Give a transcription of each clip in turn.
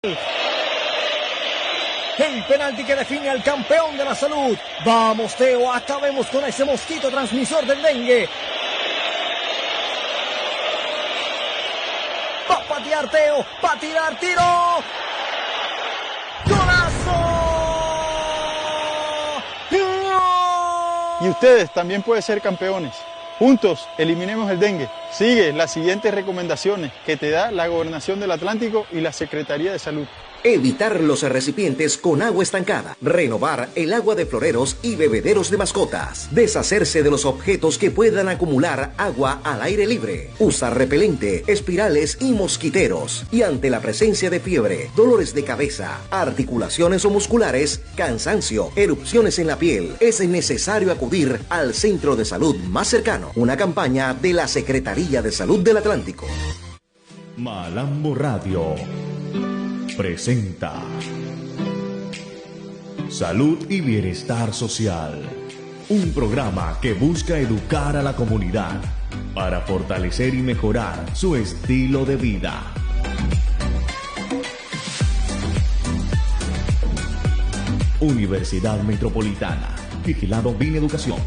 El penalti que define al campeón de la salud. Vamos, Teo, acabemos con ese mosquito transmisor del dengue. Va a patear Teo, va a tirar, tiro. ¡Golazo! Y ustedes también pueden ser campeones. Juntos eliminemos el dengue. Sigue las siguientes recomendaciones que te da la Gobernación del Atlántico y la Secretaría de Salud. Evitar los recipientes con agua estancada. Renovar el agua de floreros y bebederos de mascotas. Deshacerse de los objetos que puedan acumular agua al aire libre. Usar repelente, espirales y mosquiteros. Y ante la presencia de fiebre, dolores de cabeza, articulaciones o musculares, cansancio, erupciones en la piel, es necesario acudir al centro de salud más cercano. Una campaña de la Secretaría de Salud del Atlántico. Malambo Radio presenta Salud y Bienestar Social, un programa que busca educar a la comunidad para fortalecer y mejorar su estilo de vida. Universidad Metropolitana, vigilado Mineducación.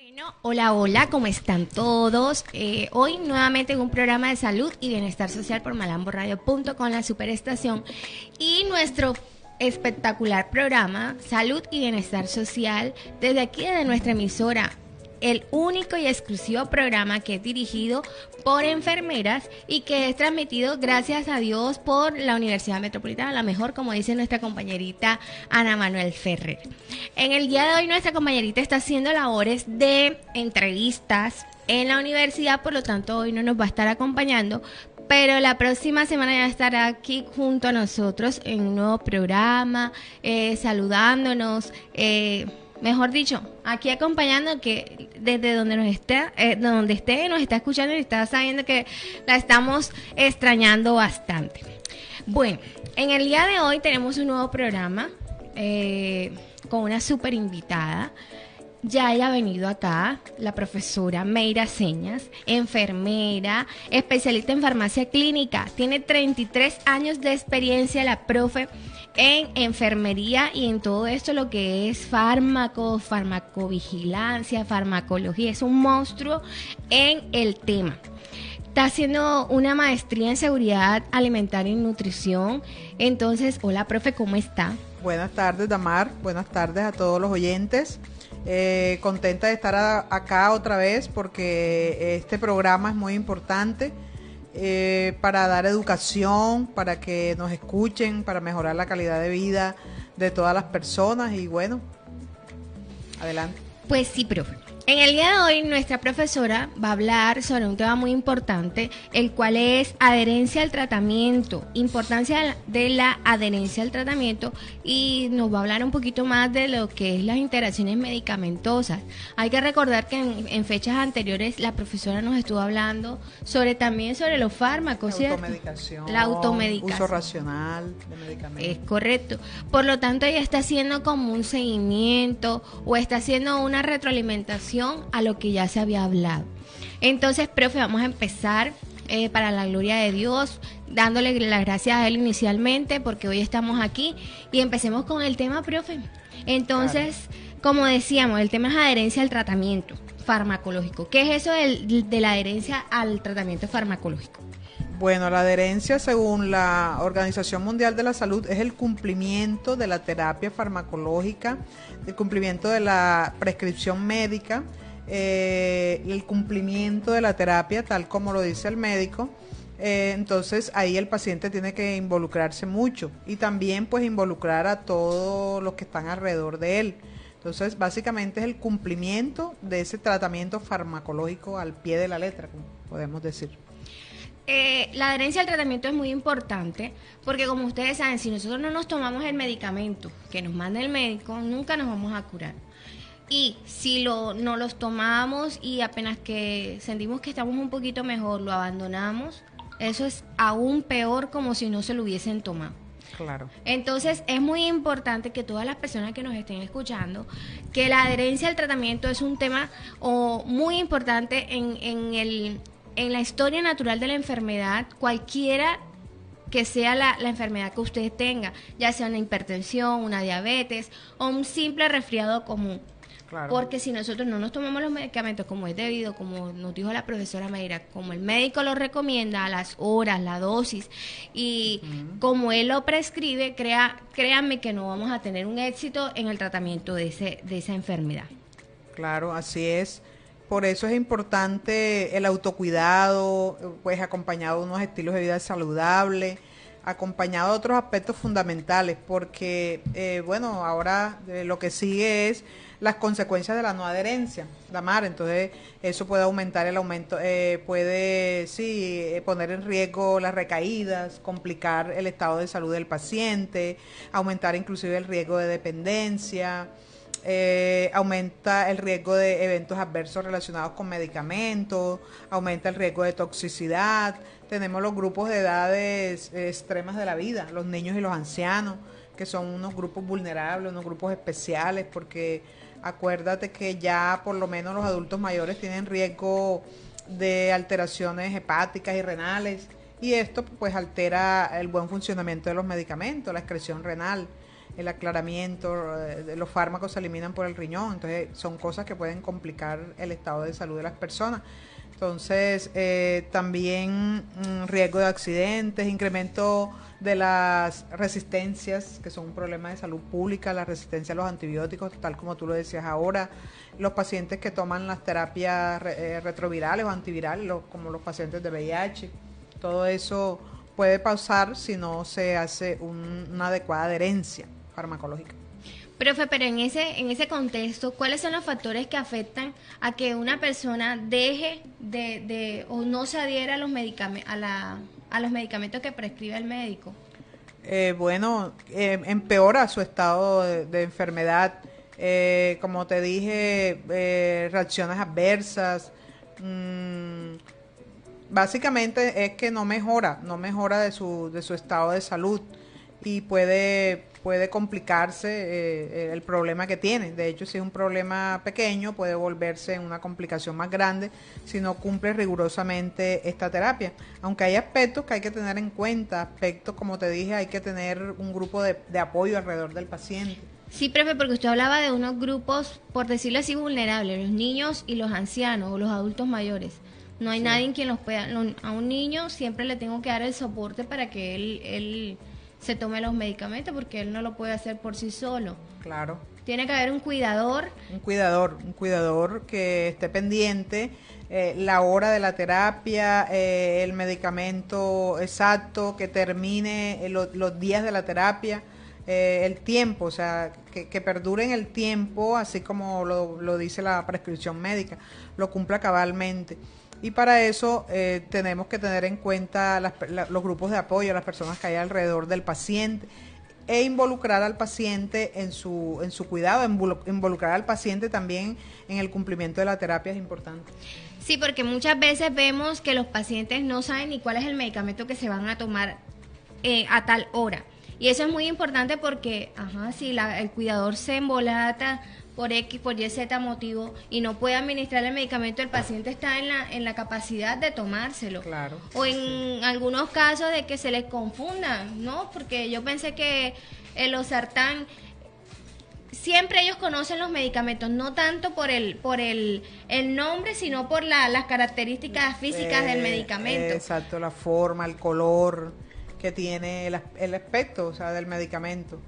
Bueno, hola, hola, ¿cómo están todos? Hoy nuevamente en un programa de salud y bienestar social por malamboradio.com, la superestación, y nuestro espectacular programa Salud y Bienestar Social desde aquí, de nuestra emisora, el único y exclusivo programa que es dirigido por enfermeras y que es transmitido, gracias a Dios, por la Universidad Metropolitana, la mejor, como dice nuestra compañerita Ana Manuel Ferrer. En el día de hoy nuestra compañerita está haciendo labores de entrevistas en la universidad, por lo tanto hoy no nos va a estar acompañando, pero la próxima semana ya estará aquí junto a nosotros en un nuevo programa, saludándonos, mejor dicho, aquí acompañando, que desde donde nos está, nos está escuchando y está sabiendo que la estamos extrañando bastante. Bueno, en el día de hoy tenemos un nuevo programa con una súper invitada. Ya haya venido acá la profesora Mayra Señas, enfermera, especialista en farmacia clínica. Tiene 33 años de experiencia la profe en enfermería y en todo esto lo que es fármacos, farmacovigilancia, farmacología. Es un monstruo en el tema. Está haciendo una maestría en seguridad alimentaria y nutrición. Entonces, hola profe, ¿cómo está? Buenas tardes, Damar. Buenas tardes a todos los oyentes. Contenta de estar acá otra vez porque este programa es muy importante para dar educación, para que nos escuchen, para mejorar la calidad de vida de todas las personas y bueno, adelante. Pues sí, profe. En el día de hoy nuestra profesora va a hablar sobre un tema muy importante, el cual es adherencia al tratamiento, importancia de la adherencia al tratamiento, y nos va a hablar un poquito más de lo que es las interacciones medicamentosas. Hay que recordar que en fechas anteriores la profesora nos estuvo hablando también sobre los fármacos, ¿cierto? La automedicación. Uso racional de medicamentos. Es correcto. Por lo tanto, ella está haciendo como un seguimiento o está haciendo una retroalimentación a lo que ya se había hablado. Entonces, profe, vamos a empezar para la gloria de Dios, dándole las gracias a él inicialmente, porque hoy estamos aquí y empecemos con el tema, profe. Entonces, como decíamos, el tema es adherencia al tratamiento farmacológico. ¿Qué es eso de la adherencia al tratamiento farmacológico? Bueno, la adherencia, según la Organización Mundial de la Salud, es el cumplimiento de la terapia farmacológica, el cumplimiento de la prescripción médica, el cumplimiento de la terapia, tal como lo dice el médico. Entonces, ahí el paciente tiene que involucrarse mucho y también pues involucrar a todos los que están alrededor de él. Entonces, básicamente es el cumplimiento de ese tratamiento farmacológico al pie de la letra, como podemos decir. La adherencia al tratamiento es muy importante porque, como ustedes saben, si nosotros no nos tomamos el medicamento que nos manda el médico, nunca nos vamos a curar. Y si no los tomamos y apenas que sentimos que estamos un poquito mejor, lo abandonamos, eso es aún peor, como si no se lo hubiesen tomado. Claro. Entonces, es muy importante que todas las personas que nos estén escuchando, que la adherencia al tratamiento es un tema muy importante en la historia natural de la enfermedad, cualquiera que sea la enfermedad que usted tenga, ya sea una hipertensión, una diabetes o un simple resfriado común. Claro. Porque si nosotros no nos tomamos los medicamentos como es debido, como nos dijo la profesora Mayra, como el médico lo recomienda, a las horas, la dosis, y como él lo prescribe, créanme que no vamos a tener un éxito en el tratamiento de esa enfermedad. Claro, así es. Por eso es importante el autocuidado, pues acompañado de unos estilos de vida saludables, acompañado de otros aspectos fundamentales, porque, bueno, ahora lo que sigue es las consecuencias de la no adherencia, Damar. Entonces, eso puede aumentar puede poner en riesgo las recaídas, complicar el estado de salud del paciente, aumentar inclusive el riesgo de dependencia. Aumenta el riesgo de eventos adversos relacionados con medicamentos, aumenta el riesgo de toxicidad. Tenemos los grupos de edades extremas de la vida, los niños y los ancianos, que son unos grupos vulnerables, unos grupos especiales, porque acuérdate que ya por lo menos los adultos mayores tienen riesgo de alteraciones hepáticas y renales, y esto pues altera el buen funcionamiento de los medicamentos, la excreción renal, el aclaramiento, los fármacos se eliminan por el riñón, entonces son cosas que pueden complicar el estado de salud de las personas. Entonces, también riesgo de accidentes, incremento de las resistencias, que son un problema de salud pública, la resistencia a los antibióticos, tal como tú lo decías ahora, los pacientes que toman las terapias retrovirales o antivirales, como los pacientes de VIH, todo eso puede pasar si no se hace una adecuada adherencia farmacológica. Profe, pero en ese contexto, ¿cuáles son los factores que afectan a que una persona deje o no se adhiera a los medicamentos, a los medicamentos que prescribe el médico? Empeora su estado de enfermedad. Como te dije, reacciones adversas. Básicamente es que no mejora de su estado de salud y puede complicarse el problema que tiene. De hecho, si es un problema pequeño, puede volverse una complicación más grande si no cumple rigurosamente esta terapia. Aunque hay aspectos que hay que tener en cuenta, aspectos, como te dije, hay que tener un grupo de apoyo alrededor del paciente. Sí, profe, porque usted hablaba de unos grupos, por decirlo así, vulnerables, los niños y los ancianos o los adultos mayores. No hay nadie en quien los pueda... A un niño siempre le tengo que dar el soporte para que él se tome los medicamentos, porque él no lo puede hacer por sí solo. Claro. Tiene que haber un cuidador. Un cuidador que esté pendiente, la hora de la terapia, el medicamento exacto, que termine los días de la terapia, el tiempo, o sea, que perdure en el tiempo, así como lo dice la prescripción médica, lo cumpla cabalmente. Y para eso tenemos que tener en cuenta los grupos de apoyo, las personas que hay alrededor del paciente, e involucrar al paciente en su cuidado, involucrar al paciente también en el cumplimiento de la terapia es importante. Sí, porque muchas veces vemos que los pacientes no saben ni cuál es el medicamento que se van a tomar a tal hora. Y eso es muy importante porque, si el cuidador se embolata por X, por Y, Z motivo y no puede administrar el medicamento, el paciente está en la capacidad de tomárselo. Claro. O en algunos casos de que se les confunda, ¿no? Porque yo pensé que el losartán, siempre ellos conocen los medicamentos, no tanto por el nombre, sino por las características físicas del medicamento. Exacto, la forma, el color que tiene el aspecto, o sea, del medicamento.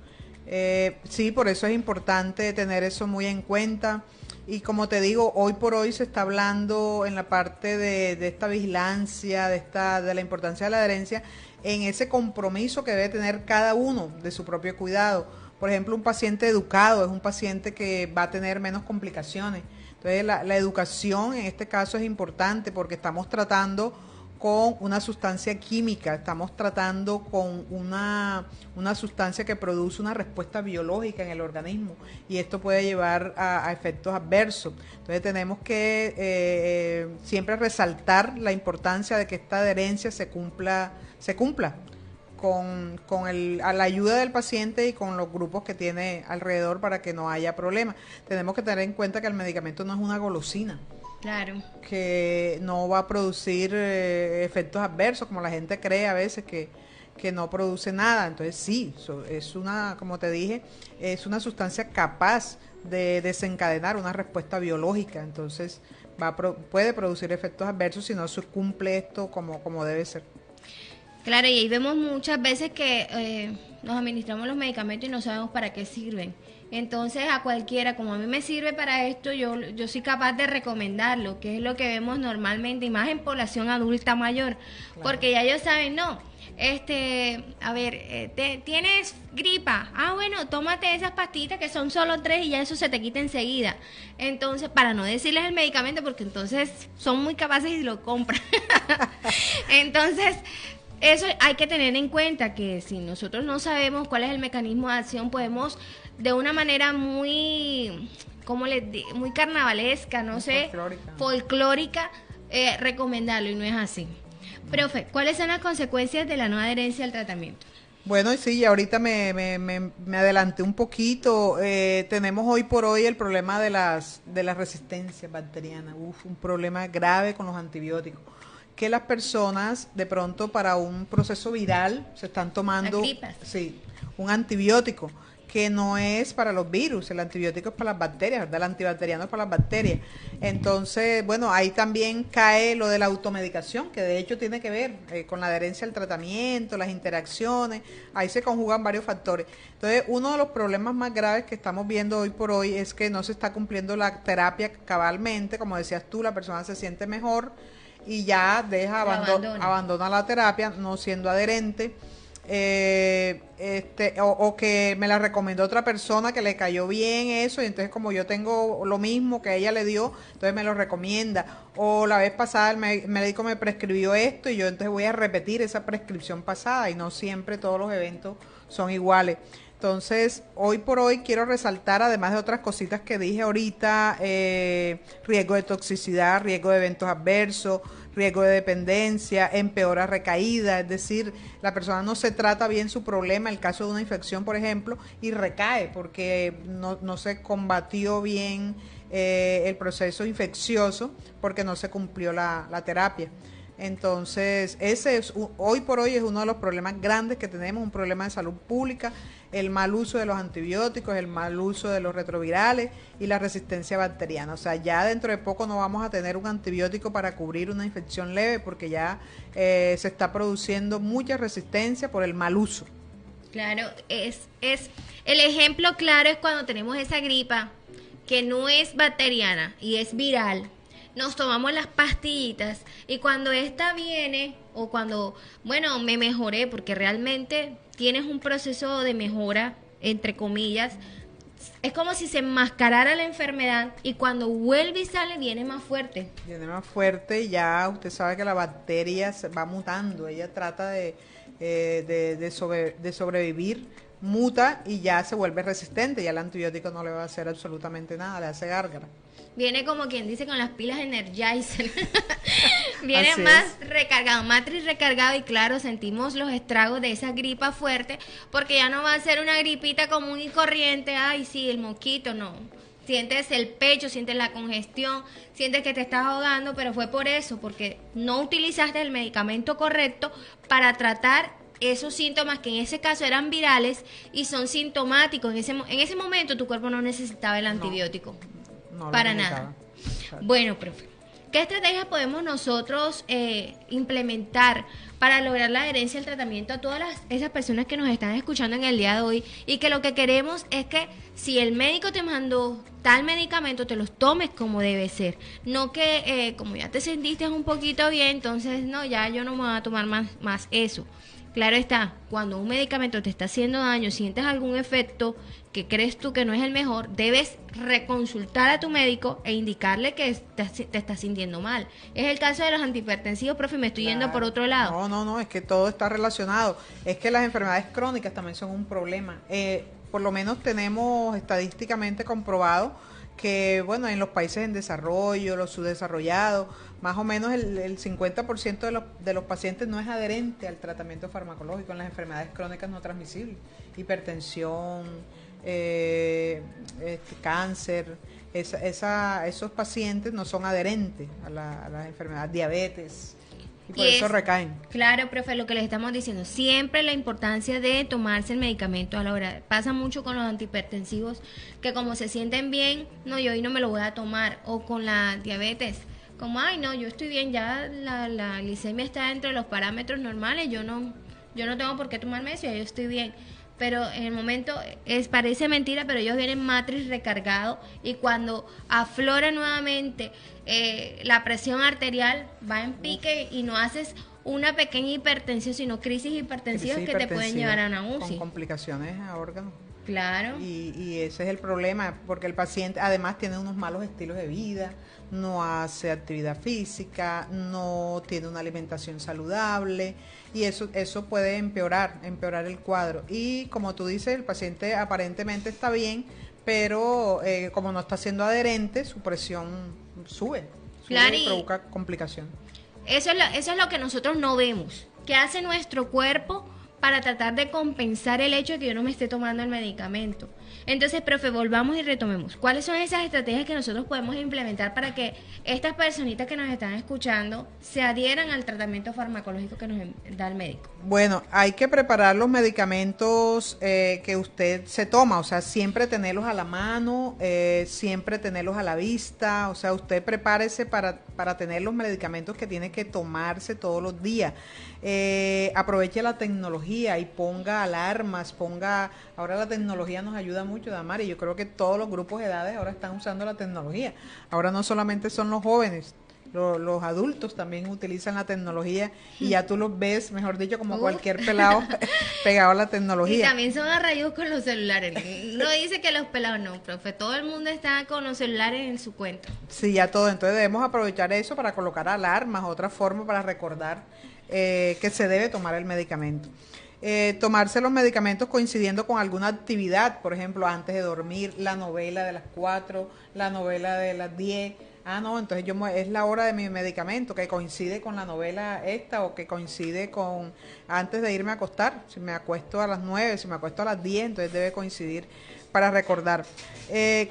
Sí, por eso es importante tener eso muy en cuenta. Y como te digo, hoy por hoy se está hablando en la parte de esta vigilancia, de la importancia de la adherencia, en ese compromiso que debe tener cada uno de su propio cuidado. Por ejemplo, un paciente educado es un paciente que va a tener menos complicaciones. Entonces, la educación en este caso es importante porque estamos tratando con una sustancia química, estamos tratando con una sustancia que produce una respuesta biológica en el organismo y esto puede llevar a efectos adversos. Entonces tenemos que siempre resaltar la importancia de que esta adherencia se cumpla a la ayuda del paciente y con los grupos que tiene alrededor para que no haya problemas. Tenemos que tener en cuenta que el medicamento no es una golosina. Claro. Que no va a producir efectos adversos, como la gente cree a veces que no produce nada. Entonces sí, es como te dije, es una sustancia capaz de desencadenar una respuesta biológica. Entonces puede producir efectos adversos si no se cumple esto como debe ser. Claro, y ahí vemos muchas veces que nos administramos los medicamentos y no sabemos para qué sirven. Entonces a cualquiera, como a mí me sirve para esto, yo soy capaz de recomendarlo, que es lo que vemos normalmente, y más en población adulta mayor, claro. Porque ya ellos saben, tienes gripa, bueno, tómate esas pastillitas que son solo 3 y ya eso se te quita enseguida. Entonces, para no decirles el medicamento, porque entonces son muy capaces y lo compran. Entonces, eso hay que tener en cuenta, que si nosotros no sabemos cuál es el mecanismo de acción, podemos de una manera muy carnavalesca, folclórica, recomendarlo, y no es así. Profe, ¿cuáles son las consecuencias de la no adherencia al tratamiento? Bueno, sí, ahorita me adelanté un poquito. Tenemos hoy por hoy el problema de las resistencias bacterianas. Un problema grave con los antibióticos. Que las personas de pronto para un proceso viral se están tomando un antibiótico que no es para los virus, el antibiótico es para las bacterias, ¿verdad? El antibacteriano es para las bacterias. Entonces, bueno, ahí también cae lo de la automedicación, que de hecho tiene que ver con la adherencia al tratamiento, las interacciones, ahí se conjugan varios factores. Entonces, uno de los problemas más graves que estamos viendo hoy por hoy es que no se está cumpliendo la terapia cabalmente, como decías tú, la persona se siente mejor y ya abandona la terapia, no siendo adherente. o que me la recomendó otra persona que le cayó bien eso, y entonces como yo tengo lo mismo que ella le dio, entonces me lo recomienda. O la vez pasada el médico me prescribió esto y yo entonces voy a repetir esa prescripción pasada, y no siempre todos los eventos son iguales. Entonces, hoy por hoy quiero resaltar, además de otras cositas que dije ahorita, riesgo de toxicidad, riesgo de eventos adversos, riesgo de dependencia, empeora recaída, es decir, la persona no se trata bien su problema, el caso de una infección, por ejemplo, y recae porque no se combatió bien el proceso infeccioso, porque no se cumplió la terapia. Entonces, ese es hoy por hoy es uno de los problemas grandes que tenemos, un problema de salud pública, el mal uso de los antibióticos, el mal uso de los retrovirales y la resistencia bacteriana. O sea, ya dentro de poco no vamos a tener un antibiótico para cubrir una infección leve, porque ya se está produciendo mucha resistencia por el mal uso. Claro, es el ejemplo claro es cuando tenemos esa gripa que no es bacteriana y es viral. Nos tomamos las pastillitas y cuando esta viene o cuando, bueno, me mejoré, porque realmente tienes un proceso de mejora, entre comillas, es como si se enmascarara la enfermedad y cuando vuelve y sale viene más fuerte. Viene más fuerte y ya usted sabe que la bacteria se va mutando, ella trata de sobrevivir, muta y ya se vuelve resistente, ya el antibiótico no le va a hacer absolutamente nada, le hace gárgara. Viene como quien dice con las pilas Energizer. Viene más recargado, matriz recargado, y claro, sentimos los estragos de esa gripa fuerte, porque ya no va a ser una gripita común y corriente, ay sí, el mosquito, no. Sientes el pecho, sientes la congestión, sientes que te estás ahogando, pero fue por eso, porque no utilizaste el medicamento correcto para tratar esos síntomas que en ese caso eran virales y son sintomáticos. En ese momento tu cuerpo no necesitaba el antibiótico. No para nada. Bueno, profe, ¿qué estrategias podemos nosotros implementar para lograr la adherencia al tratamiento a todas esas personas que nos están escuchando en el día de hoy, y que lo que queremos es que si el médico te mandó tal medicamento, te los tomes como debe ser? No que como ya te sentiste un poquito bien, entonces no, ya yo no me voy a tomar más eso. Claro está, cuando un medicamento te está haciendo daño, sientes algún efecto que crees tú que no es el mejor, debes reconsultar a tu médico e indicarle que te estás sintiendo mal. Es el caso de los antihipertensivos, profe, me estoy yendo por otro lado. No, es que todo está relacionado. Es que las enfermedades crónicas también son un problema. Por lo menos tenemos estadísticamente comprobado que, bueno, en los países en desarrollo, los subdesarrollados, más o menos el 50% de los pacientes no es adherente al tratamiento farmacológico en las enfermedades crónicas no transmisibles, hipertensión, cáncer. Esos pacientes no son adherentes a las enfermedades, diabetes, y por eso recaen. Claro, profe, lo que les estamos diciendo, siempre la importancia de tomarse el medicamento a la hora. Pasa mucho con los antihipertensivos, que como se sienten bien, no, yo hoy no me lo voy a tomar, o con la diabetes, como, ay, no, yo estoy bien, ya la glicemia está dentro de los parámetros normales, yo no tengo por qué tomarme eso, ya yo estoy bien. Pero en el momento parece mentira, pero ellos vienen matriz recargado, y cuando aflora nuevamente la presión arterial va en pique y no haces una pequeña hipertensión, sino crisis hipertensivas que te pueden llevar a una UCI. Con complicaciones a órganos. Claro. Y ese es el problema, porque el paciente además tiene unos malos estilos de vida, no hace actividad física, no tiene una alimentación saludable, y eso puede empeorar el cuadro. Y como tú dices, el paciente aparentemente está bien, pero como no está siendo adherente, su presión sube claro, y provoca complicación. Eso es lo que nosotros no vemos. ¿Qué hace nuestro cuerpo para tratar de compensar el hecho de que yo no me esté tomando el medicamento? Entonces, profe, volvamos y retomemos. ¿Cuáles son esas estrategias que nosotros podemos implementar para que estas personitas que nos están escuchando se adhieran al tratamiento farmacológico que nos da el médico? Bueno, hay que preparar los medicamentos que usted se toma, o sea, siempre tenerlos a la mano, siempre tenerlos a la vista, o sea, usted prepárese para tener los medicamentos que tiene que tomarse todos los días. Aproveche la tecnología y ponga alarmas, ahora la tecnología nos ayuda mucho, Damari, yo creo que todos los grupos de edades ahora están usando la tecnología. Ahora no solamente son los jóvenes, los adultos también utilizan la tecnología y ya tú los ves, mejor dicho, como cualquier pelado pegado a la tecnología. Y también son arraigados con los celulares. No dice que los pelados no, profe. Todo el mundo está con los celulares en su cuenta. Sí, ya todo. Entonces debemos aprovechar eso para colocar alarmas, otra forma para recordar que se debe tomar el medicamento. Tomarse los medicamentos coincidiendo con alguna actividad, por ejemplo, antes de dormir, la novela de las 4, la novela de las 10. No, entonces es la hora de mi medicamento, que coincide con la novela esta o que coincide con antes de irme a acostar. Si me acuesto a las 9, si me acuesto a las 10, entonces debe coincidir para recordar.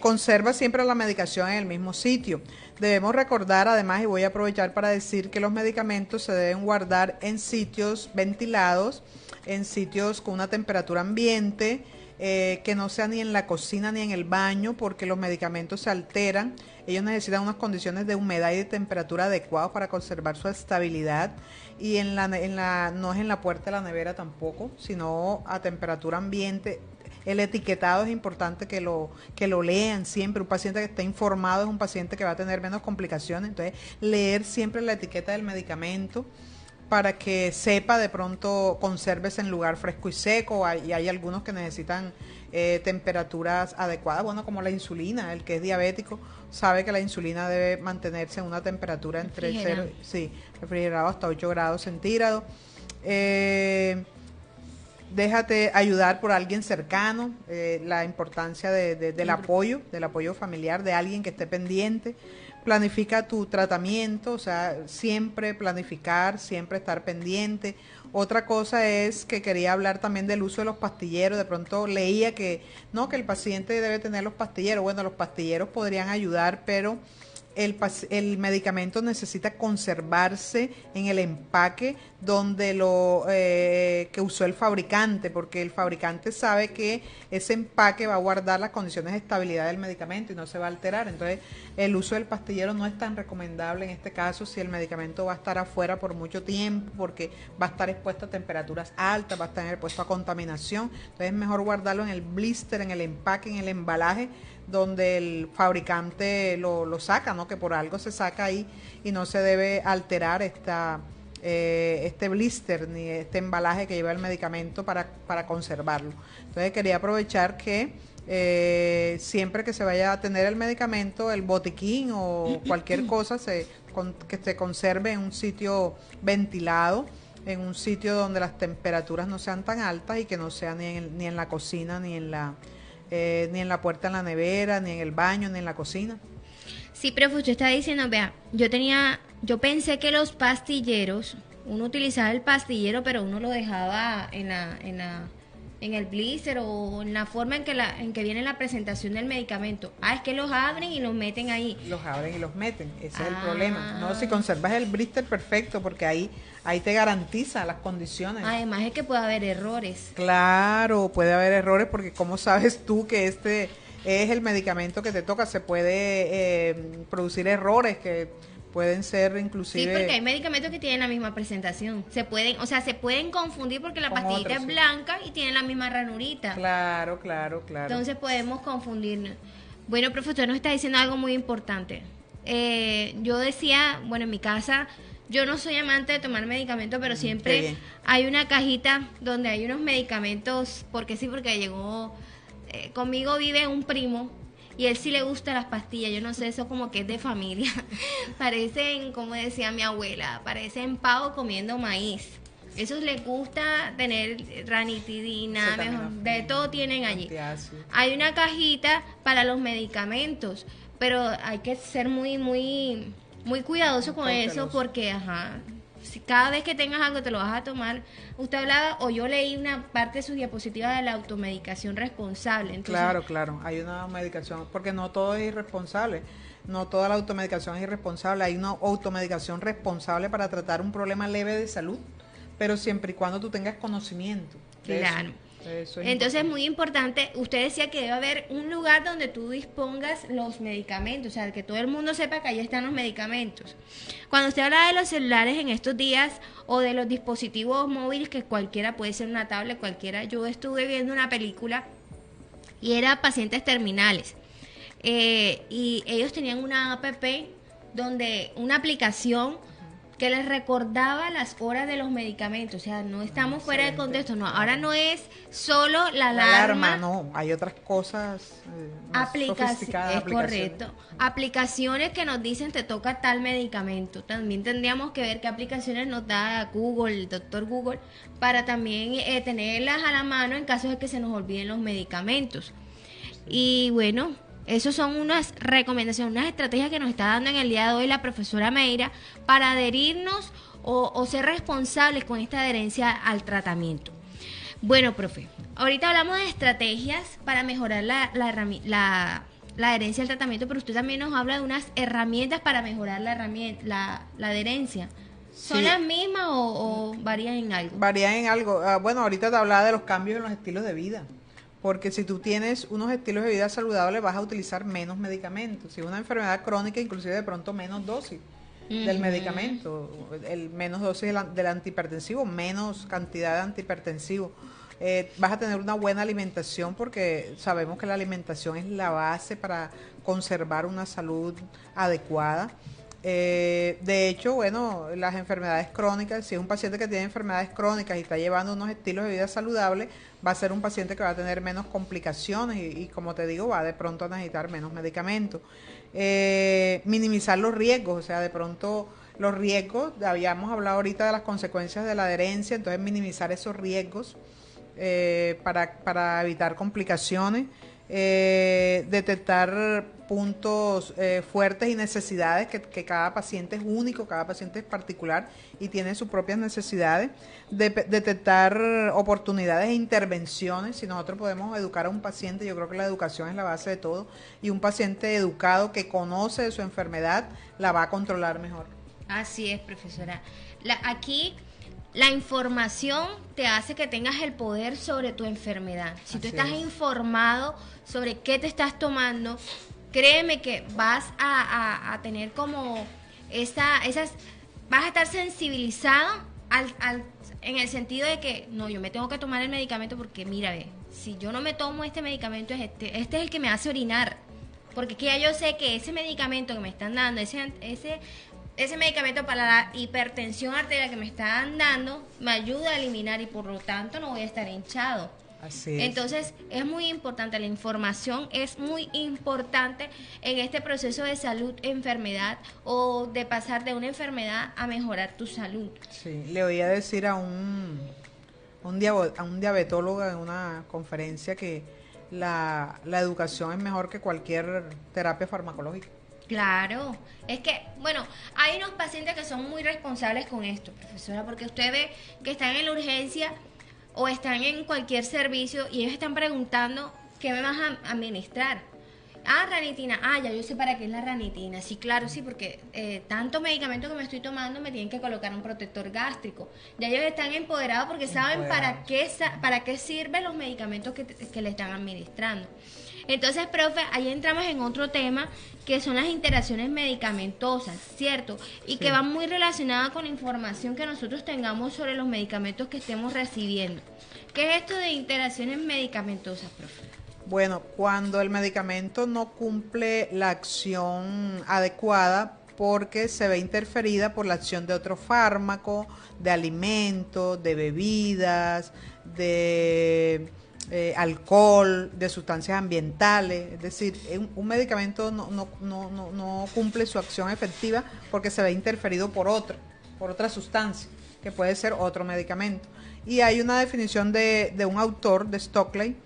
Conserva siempre la medicación en el mismo sitio. Debemos recordar además, y voy a aprovechar para decir que los medicamentos se deben guardar en sitios ventilados, en sitios con una temperatura ambiente, que no sea ni en la cocina ni en el baño, porque los medicamentos se alteran. Ellos necesitan unas condiciones de humedad y de temperatura adecuadas para conservar su estabilidad, y no es en la puerta de la nevera tampoco, sino a temperatura ambiente. El etiquetado es importante que lo lean siempre. Un paciente que esté informado es un paciente que va a tener menos complicaciones. Entonces, leer siempre la etiqueta del medicamento para que sepa, de pronto conserves en lugar fresco y seco, y hay algunos que necesitan temperaturas adecuadas, bueno, como la insulina. El que es diabético sabe que la insulina debe mantenerse en una temperatura entre 0, refrigerado hasta 8 grados centígrados. Déjate ayudar por alguien cercano, la importancia del apoyo familiar, de alguien que esté pendiente. Planifica tu tratamiento, o sea, siempre planificar, siempre estar pendiente. Otra cosa es que quería hablar también del uso de los pastilleros. De pronto leía que el paciente debe tener los pastilleros. Bueno, los pastilleros podrían ayudar, pero el medicamento necesita conservarse en el empaque donde que usó el fabricante, porque el fabricante sabe que ese empaque va a guardar las condiciones de estabilidad del medicamento y no se va a alterar. Entonces, el uso del pastillero no es tan recomendable en este caso si el medicamento va a estar afuera por mucho tiempo, porque va a estar expuesto a temperaturas altas, va a estar expuesto a contaminación. Entonces, es mejor guardarlo en el blister, en el empaque, en el embalaje, donde el fabricante lo saca, ¿no? Que por algo se saca ahí, y no se debe alterar este blister ni este embalaje que lleva el medicamento para conservarlo. Entonces quería aprovechar que siempre que se vaya a tener el medicamento, el botiquín o cualquier cosa, que se conserve en un sitio ventilado, en un sitio donde las temperaturas no sean tan altas y que no sea ni en la cocina, ni en la puerta de la nevera, ni en el baño, ni en la cocina. Sí, profe, usted está diciendo, vea, yo pensé que los pastilleros, uno utilizaba el pastillero, pero uno lo dejaba en el blister o en la forma en que viene la presentación del medicamento. Es que los abren y los meten ahí. Los abren y los meten, ese es el problema. No, si conservas el blister, perfecto, porque ahí te garantiza las condiciones. Además es que puede haber errores. Claro, puede haber errores, porque ¿cómo sabes tú que este es el medicamento que te toca? Se puede producir errores que pueden ser inclusive... Sí, porque hay medicamentos que tienen la misma presentación. Se pueden confundir porque la pastillita es blanca y tiene la misma ranurita. Claro. Entonces podemos confundirnos. Bueno, profesor, nos está diciendo algo muy importante. Yo decía, bueno, en mi casa... Yo no soy amante de tomar medicamentos, pero siempre hay una cajita donde hay unos medicamentos, porque llegó, conmigo vive un primo y él sí le gusta las pastillas. Yo no sé, eso como que es de familia. Parecen, como decía mi abuela, parecen pavo comiendo maíz. Eso les gusta tener ranitidina, de todo tienen allí. Hay una cajita para los medicamentos, pero hay que ser muy cuidadoso con eso, porque si cada vez que tengas algo te lo vas a tomar. Usted hablaba, o yo leí una parte de su diapositiva de la automedicación responsable. Entonces, claro, hay una medicación, porque no todo es irresponsable, no toda la automedicación es irresponsable. Hay una automedicación responsable para tratar un problema leve de salud, pero siempre y cuando tú tengas conocimiento. Claro. Entonces es muy importante. Usted decía que debe haber un lugar donde tú dispongas los medicamentos, o sea, que todo el mundo sepa que ahí están los medicamentos. Cuando usted habla de los celulares en estos días o de los dispositivos móviles, que cualquiera puede ser una tablet, cualquiera, yo estuve viendo una película y era pacientes terminales, y ellos tenían una app donde una aplicación que les recordaba las horas de los medicamentos. O sea, no estamos fuera de contexto. No, ahora no es solo la alarma. No, hay otras cosas más sofisticadas. Es correcto. Aplicaciones que nos dicen te toca tal medicamento. También tendríamos que ver qué aplicaciones nos da Google, el doctor Google, para también tenerlas a la mano en caso de que se nos olviden los medicamentos. Y bueno, esas son unas recomendaciones, unas estrategias que nos está dando en el día de hoy la profesora Mayra para adherirnos o ser responsables con esta adherencia al tratamiento. Bueno, profe, ahorita hablamos de estrategias para mejorar la adherencia al tratamiento, pero usted también nos habla de unas herramientas para mejorar la adherencia. ¿Son Sí. las mismas o varían en algo? Varían en algo. Bueno, ahorita te hablaba de los cambios en los estilos de vida. Porque si tú tienes unos estilos de vida saludables, vas a utilizar menos medicamentos. Si es una enfermedad crónica, inclusive de pronto menos dosis del medicamento, menos dosis del antihipertensivo, menos cantidad de antihipertensivo. Vas a tener una buena alimentación porque sabemos que la alimentación es la base para conservar una salud adecuada. De hecho, bueno, las enfermedades crónicas, si es un paciente que tiene enfermedades crónicas y está llevando unos estilos de vida saludables, va a ser un paciente que va a tener menos complicaciones y como te digo, va de pronto a necesitar menos medicamentos. Minimizar los riesgos, o sea, de pronto los riesgos, habíamos hablado ahorita de las consecuencias de la adherencia, entonces minimizar esos riesgos para evitar complicaciones. Detectar puntos fuertes y necesidades, que cada paciente es único, cada paciente es particular y tiene sus propias necesidades. Detectar oportunidades e intervenciones. Si nosotros podemos educar a un paciente, yo creo que la educación es la base de todo, y un paciente educado que conoce de su enfermedad la va a controlar mejor. Así es, profesora. Aquí la información te hace que tengas el poder sobre tu enfermedad. Si tú estás informado sobre qué te estás tomando, créeme que vas a tener como vas a estar sensibilizado en el sentido de que no, yo me tengo que tomar el medicamento porque mira, si yo no me tomo este medicamento, este es el que me hace orinar. Porque que ya yo sé que ese medicamento que me están dando, ese medicamento para la hipertensión arterial que me están dando me ayuda a eliminar y por lo tanto no voy a estar hinchado. Así es. Entonces es muy importante, la información es muy importante en este proceso de salud-enfermedad o de pasar de una enfermedad a mejorar tu salud. Sí, le oía decir a un diabetólogo en una conferencia que la educación es mejor que cualquier terapia farmacológica. Claro, es que, bueno, hay unos pacientes que son muy responsables con esto, profesora, porque usted ve que están en la urgencia o están en cualquier servicio y ellos están preguntando qué me vas a administrar. Ah, ranitina. Ah, ya yo sé para qué es la ranitina. Sí, claro, sí, porque tanto medicamento que me estoy tomando me tienen que colocar un protector gástrico. Ya ellos están empoderados porque saben para qué sirven los medicamentos que le están administrando. Entonces, profe, ahí entramos en otro tema que son las interacciones medicamentosas, ¿cierto? Y que van muy relacionadas con la información que nosotros tengamos sobre los medicamentos que estemos recibiendo. ¿Qué es esto de interacciones medicamentosas, profe? Bueno, cuando el medicamento no cumple la acción adecuada porque se ve interferida por la acción de otro fármaco, de alimentos, de bebidas, de alcohol, de sustancias ambientales, es decir, un medicamento no cumple su acción efectiva porque se ve interferido por otra sustancia, que puede ser otro medicamento. Y hay una definición de un autor, de Stockley,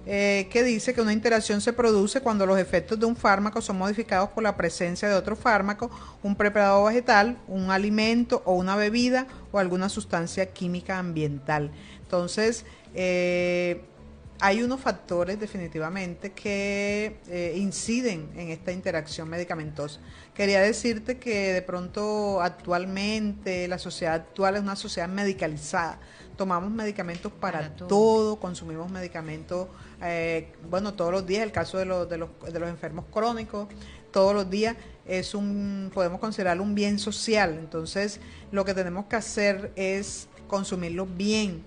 que dice que una interacción se produce cuando los efectos de un fármaco son modificados por la presencia de otro fármaco, un preparado vegetal, un alimento o una bebida o alguna sustancia química ambiental. Entonces, hay unos factores definitivamente que inciden en esta interacción medicamentosa. Quería decirte que de pronto actualmente la sociedad actual es una sociedad medicalizada. Tomamos medicamentos para todo, consumimos medicamentos, todos los días. El caso de los enfermos crónicos, todos los días podemos considerarlo un bien social. Entonces, lo que tenemos que hacer es consumirlo bien,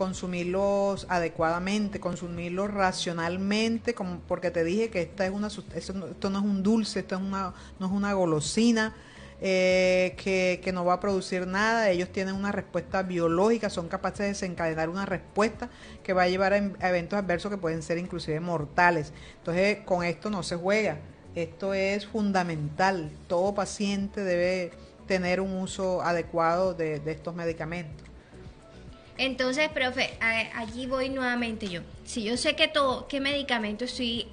consumirlos adecuadamente, consumirlos racionalmente, porque te dije que esto no es un dulce, no es una golosina que no va a producir nada. Ellos tienen una respuesta biológica, son capaces de desencadenar una respuesta que va a llevar a eventos adversos que pueden ser inclusive mortales. Entonces, con esto no se juega. Esto es fundamental. Todo paciente debe tener un uso adecuado de estos medicamentos. Entonces, profe, allí voy nuevamente yo. Si yo sé qué medicamento estoy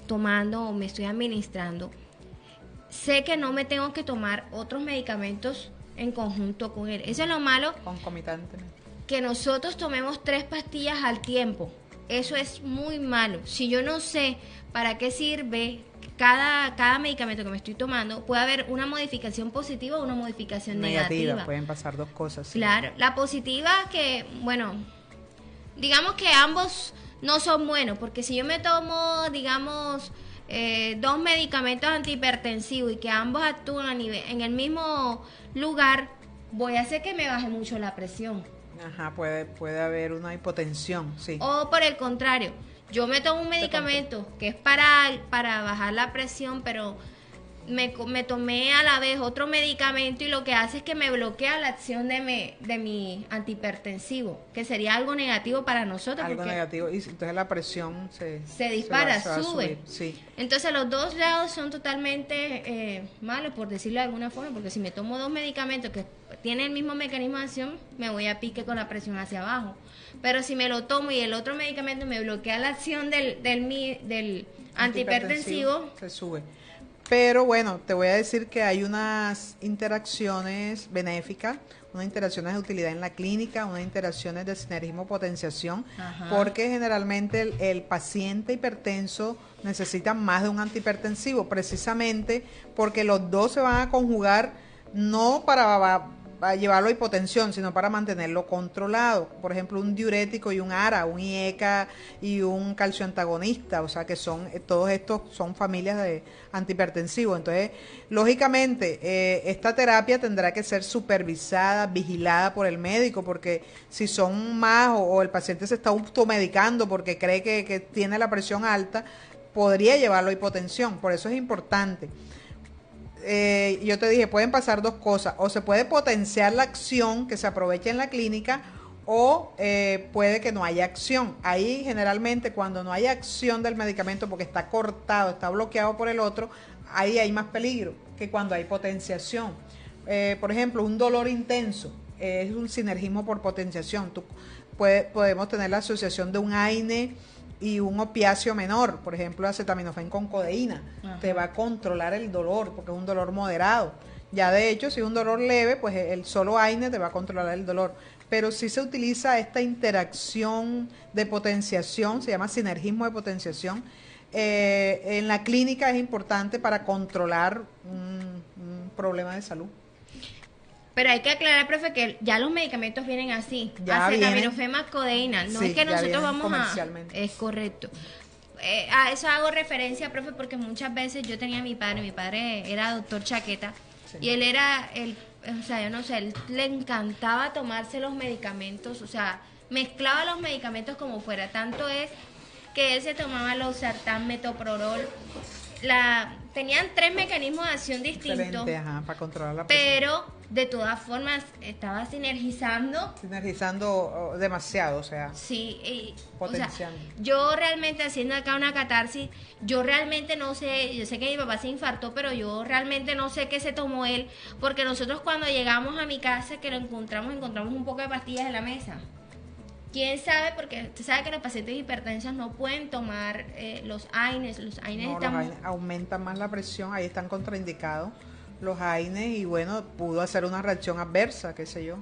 tomando o me estoy administrando, sé que no me tengo que tomar otros medicamentos en conjunto con él. Eso es lo malo. Concomitantemente. Que nosotros tomemos 3 pastillas al tiempo. Eso es muy malo. Si yo no sé para qué sirve cada medicamento que me estoy tomando, puede haber una modificación positiva o una modificación negativa. Pueden pasar dos cosas. Sí. Claro, la positiva que, bueno, digamos que ambos no son buenos, porque si yo me tomo, digamos, 2 medicamentos antihipertensivos y que ambos actúan en el mismo lugar, voy a hacer que me baje mucho la presión. Ajá, puede haber una hipotensión, sí. O por el contrario, yo me tomo un medicamento que es para bajar la presión, pero me tomé a la vez otro medicamento y lo que hace es que me bloquea la acción de mi antihipertensivo, que sería algo negativo para nosotros. Algo negativo, y entonces la presión se dispara, se va a sube. subir, sí. Entonces los dos lados son totalmente malos, por decirlo de alguna forma, porque si me tomo 2 medicamentos que tienen el mismo mecanismo de acción, me voy a pique con la presión hacia abajo. Pero si me lo tomo y el otro medicamento me bloquea la acción del antihipertensivo, se sube. Pero bueno, te voy a decir que hay unas interacciones benéficas, unas interacciones de utilidad en la clínica, unas interacciones de sinergismo-potenciación, porque generalmente el paciente hipertenso necesita más de un antihipertensivo, precisamente porque los dos se van a conjugar no para llevarlo a hipotensión, sino para mantenerlo controlado. Por ejemplo, un diurético y un ARA, un IECA y un calcio antagonista, o sea que todos estos son familias de antihipertensivos. Entonces, lógicamente, esta terapia tendrá que ser supervisada, vigilada por el médico, porque si son más o el paciente se está automedicando porque cree que tiene la presión alta, podría llevarlo a hipotensión. Por eso es importante. Yo te dije, pueden pasar dos cosas: o se puede potenciar la acción que se aprovecha en la clínica, o puede que no haya acción. Ahí generalmente cuando no hay acción del medicamento porque está cortado, está bloqueado por el otro, ahí hay más peligro que cuando hay potenciación. Por ejemplo, un dolor intenso es un sinergismo por potenciación. Podemos tener la asociación de un AINE y un opiáceo menor, por ejemplo, acetaminofén con codeína. Te va a controlar el dolor porque es un dolor moderado. Ya de hecho, si es un dolor leve, pues el solo AINE te va a controlar el dolor. Pero si se utiliza esta interacción de potenciación, se llama sinergismo de potenciación. En la clínica es importante para controlar un problema de salud. Pero hay que aclarar, profe, que ya los medicamentos vienen así. Ya acetaminofén más codeína. No es que nosotros vamos comercialmente. Es correcto. A eso hago referencia, profe, porque muchas veces yo tenía a mi padre era doctor Chaqueta, sí. Y él o sea, yo no sé, él le encantaba tomarse los medicamentos, o sea, mezclaba los medicamentos como fuera. Tanto es que él se tomaba los sartán, metoprolol. Tenían 3 mecanismos de acción distintos. Para controlar la presión. Pero de todas formas estaba sinergizando demasiado, o sea, sí, potenciando. O sea, yo realmente, haciendo acá una catarsis, yo realmente no sé, yo sé que mi papá se infartó, pero yo realmente no sé qué se tomó él, porque nosotros cuando llegamos a mi casa, que lo encontramos un poco de pastillas en la mesa. ¿Quién sabe? Porque usted sabe que los pacientes hipertensos no pueden tomar los AINES. Los AINES aumentan más la presión, ahí están contraindicados los AINES, y bueno, pudo hacer una reacción adversa, qué sé yo.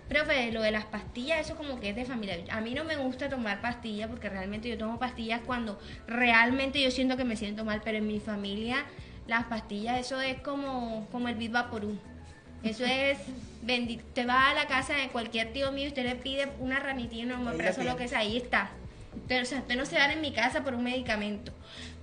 Profe, lo de las pastillas, eso como que es de familia. A mí no me gusta tomar pastillas porque realmente yo tomo pastillas cuando realmente yo siento que me siento mal, pero en mi familia las pastillas, eso es como el Bit Vaporú. Eso es bendito. Te va a la casa de cualquier tío mío y usted le pide una ramitina, un abrazo, lo que sea, ahí está. Entonces, usted no se va en mi casa por un medicamento.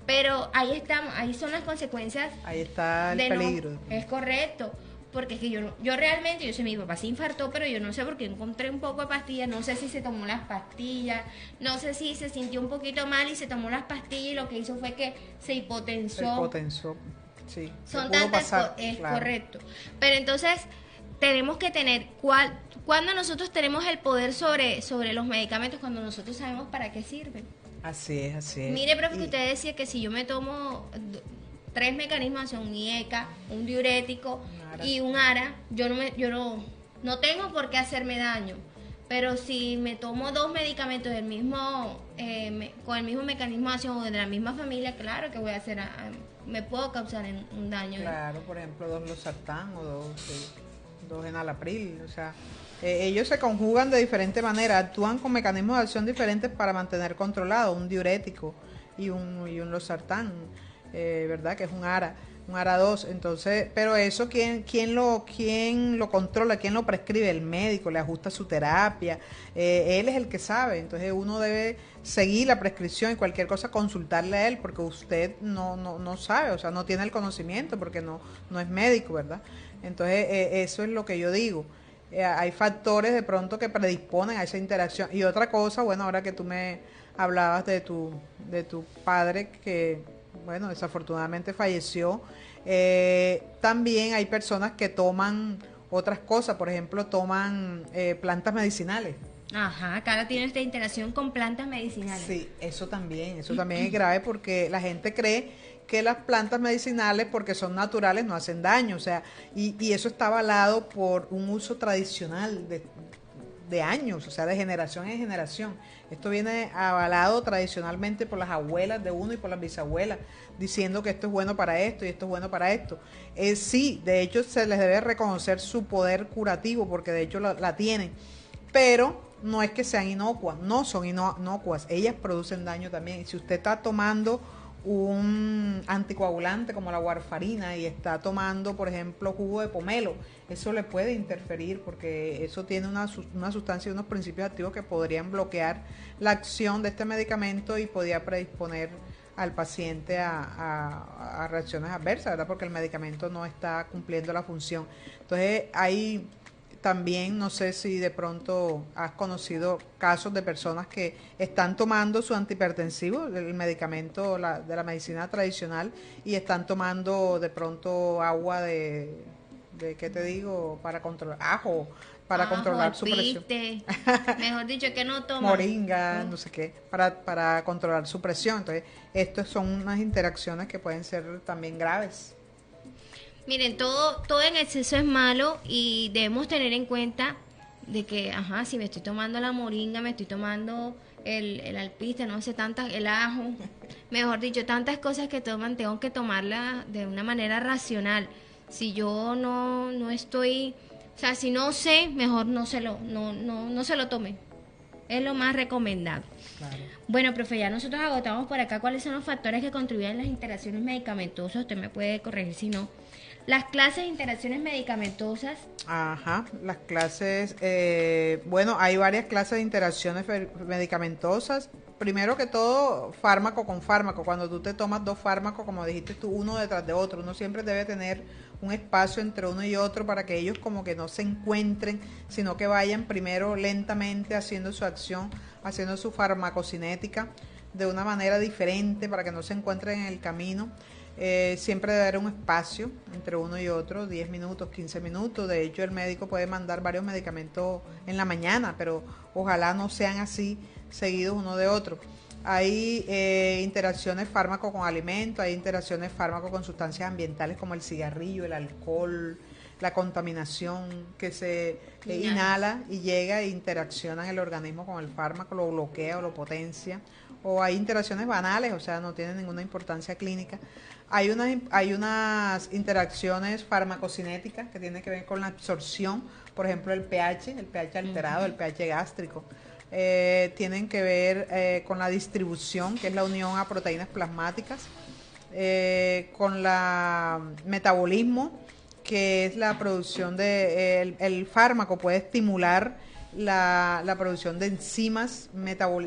Pero ahí estamos, ahí son las consecuencias. Ahí está el peligro. Es correcto. porque es que yo realmente, yo sé, mi papá se infartó, pero yo no sé por qué encontré un poco de pastillas, no sé si se tomó las pastillas, no sé si se sintió un poquito mal y se tomó las pastillas y lo que hizo fue que se hipotensó. Sí. Son tantas cosas, es claro. Correcto. Pero entonces tenemos que tener cuando nosotros tenemos el poder sobre los medicamentos, cuando nosotros sabemos para qué sirven. Así es. Mire, profe, que usted decía que si yo me tomo 3 mecanismos, o sea, un IECA, un diurético y un ARA, yo no tengo por qué hacerme daño. Pero si me tomo 2 medicamentos del mismo con el mismo mecanismo de acción o de la misma familia, claro que voy a hacer me puedo causar un daño. Claro, por ejemplo, 2 losartán o 2 enalapril, o sea, ellos se conjugan de diferente manera, actúan con mecanismos de acción diferentes para mantener controlado un diurético y un losartán, ¿verdad? Que es un ARA 2, entonces, pero eso ¿quién lo controla? ¿Quién lo prescribe? El médico, le ajusta su terapia, él es el que sabe, entonces uno debe seguir la prescripción y cualquier cosa consultarle a él, porque usted no sabe, o sea, no tiene el conocimiento, porque no es médico, ¿verdad? Entonces, eso es lo que yo digo. Hay factores de pronto que predisponen a esa interacción. Y otra cosa, bueno, ahora que tú me hablabas de tu padre que, bueno, desafortunadamente falleció, también hay personas que toman otras cosas, por ejemplo, toman plantas medicinales. Ajá, Cara tiene esta interacción con plantas medicinales. Sí, eso también es grave porque la gente cree que las plantas medicinales, porque son naturales, no hacen daño, o sea, y eso está avalado por un uso tradicional de años, o sea, de generación en generación. Esto viene avalado tradicionalmente por las abuelas de uno y por las bisabuelas, diciendo que esto es bueno para esto y esto es bueno para esto. Sí, de hecho se les debe reconocer su poder curativo, porque de hecho la tienen, pero no es que sean inocuas, no son inocuas, ellas producen daño también. Si usted está tomando un anticoagulante como la warfarina y está tomando, por ejemplo, jugo de pomelo, eso le puede interferir porque eso tiene una sustancia y unos principios activos que podrían bloquear la acción de este medicamento y podría predisponer al paciente a reacciones adversas, ¿verdad? Porque el medicamento no está cumpliendo la función. Entonces, hay también, no sé si de pronto has conocido casos de personas que están tomando su antihipertensivo, el medicamento de la medicina tradicional, y están tomando de pronto agua de ¿qué te digo? Para controlar, ajo, para controlar su presión. Mejor dicho, que no toma. Moringa, no sé qué, para controlar su presión. Entonces, estas son unas interacciones que pueden ser también graves. Miren, todo en exceso es malo y debemos tener en cuenta de que, si me estoy tomando la moringa, me estoy tomando el alpiste, no sé, el ajo, mejor dicho, tantas cosas que toman, tengo que tomarla de una manera racional. Si yo no estoy, o sea, si no sé, mejor no se lo tome. Es lo más recomendable. Claro. Bueno, profe, ya nosotros agotamos por acá cuáles son los factores que contribuyen a las interacciones medicamentosas. Usted me puede corregir si no. Las clases de interacciones medicamentosas. Ajá, las clases, bueno, hay varias clases de interacciones medicamentosas. Primero que todo, fármaco con fármaco. Cuando tú te tomas 2 fármacos, como dijiste tú, uno detrás de otro, uno siempre debe tener un espacio entre uno y otro para que ellos como que no se encuentren, sino que vayan primero lentamente haciendo su acción, haciendo su farmacocinética de una manera diferente para que no se encuentren en el camino. Siempre debe haber un espacio entre uno y otro, 10 minutos, 15 minutos. De hecho, el médico puede mandar varios medicamentos en la mañana, pero ojalá no sean así seguidos uno de otro. Hay interacciones fármaco con alimentos, hay interacciones fármaco con sustancias ambientales como el cigarrillo, el alcohol, la contaminación que se inhala y llega e interacciona en el organismo con el fármaco, lo bloquea o lo potencia. O hay interacciones banales, o sea, no tienen ninguna importancia clínica. Hay unas interacciones farmacocinéticas que tienen que ver con la absorción, por ejemplo, el pH alterado, el pH gástrico. Tienen que ver con la distribución, que es la unión a proteínas plasmáticas, con la metabolismo, que es la producción el fármaco puede estimular la producción de enzimas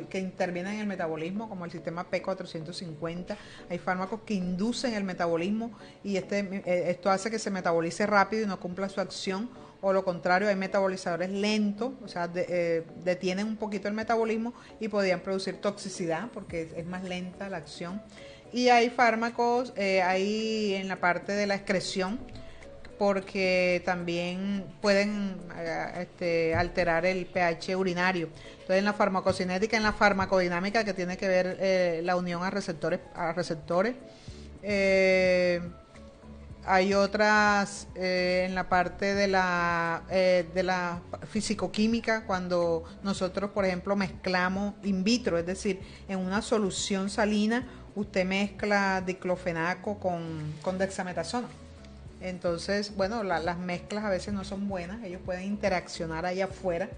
que intervienen en el metabolismo, como el sistema P450. Hay fármacos que inducen el metabolismo y esto hace que se metabolice rápido y no cumpla su acción, o lo contrario, hay metabolizadores lentos, o sea, detienen un poquito el metabolismo y podrían producir toxicidad porque es más lenta la acción. Y hay fármacos ahí en la parte de la excreción, porque también pueden alterar el pH urinario. Entonces, en la farmacocinética, en la farmacodinámica, que tiene que ver la unión a receptores, hay otras en la parte de la fisicoquímica, cuando nosotros, por ejemplo, mezclamos in vitro, es decir, en una solución salina, usted mezcla diclofenaco con dexametasona. Entonces, bueno, las mezclas a veces no son buenas, ellos pueden interaccionar allá afuera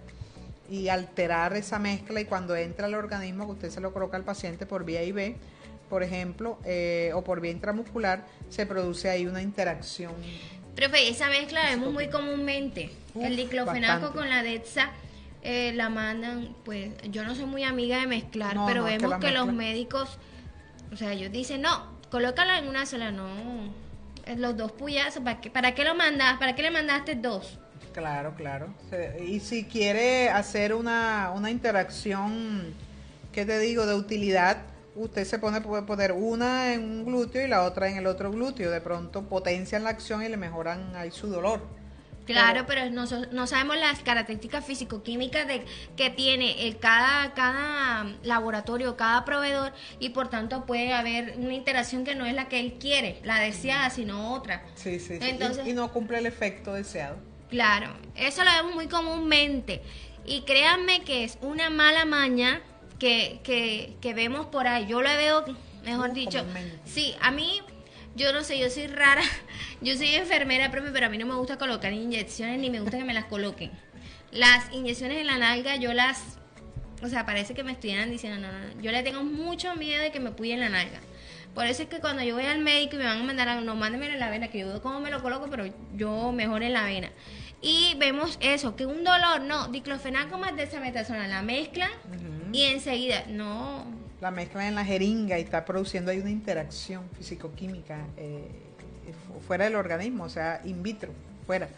y alterar esa mezcla, y cuando entra al organismo, que usted se lo coloca al paciente por vía IV, por ejemplo, o por vía intramuscular, se produce ahí una interacción. Profe, esa mezcla la vemos muy comúnmente. El diclofenaco con la dexa la mandan, pues yo no soy muy amiga de mezclar, pero vemos que los médicos, o sea, ellos dicen, no, colócala en una sola, no, los dos puyazos, ¿para qué lo mandas? ¿Para qué le mandaste dos? Claro. Y si quiere hacer una interacción, ¿qué te digo?, de utilidad, usted puede poner una en un glúteo y la otra en el otro glúteo. De pronto potencian la acción y le mejoran ahí su dolor. Claro, pero no sabemos las características físico-químicas que tiene cada laboratorio, cada proveedor, y por tanto puede haber una interacción que no es la que él quiere, la deseada, sino otra. Sí. Entonces, y no cumple el efecto deseado. Claro, eso lo vemos muy comúnmente. Y créanme que es una mala maña que vemos por ahí. Yo lo veo, mejor dicho. Sí, a mí, yo no sé, yo soy rara. Yo soy enfermera, profe, pero a mí no me gusta colocar inyecciones, ni me gusta que me las coloquen. Las inyecciones en la nalga, o sea, parece que me estuvieran diciendo, no. Yo le tengo mucho miedo de que me puyen la nalga. Por eso es que cuando yo voy al médico y me van a mandar no, mándenme en la vena, que yo veo cómo me lo coloco, pero yo mejor en la vena. Y vemos eso, que un dolor, no, diclofenaco más dexametasona, la mezclan y enseguida, no. La mezclan en la jeringa y está produciendo ahí una interacción físico-química fuera del organismo, o sea, in vitro, fuera.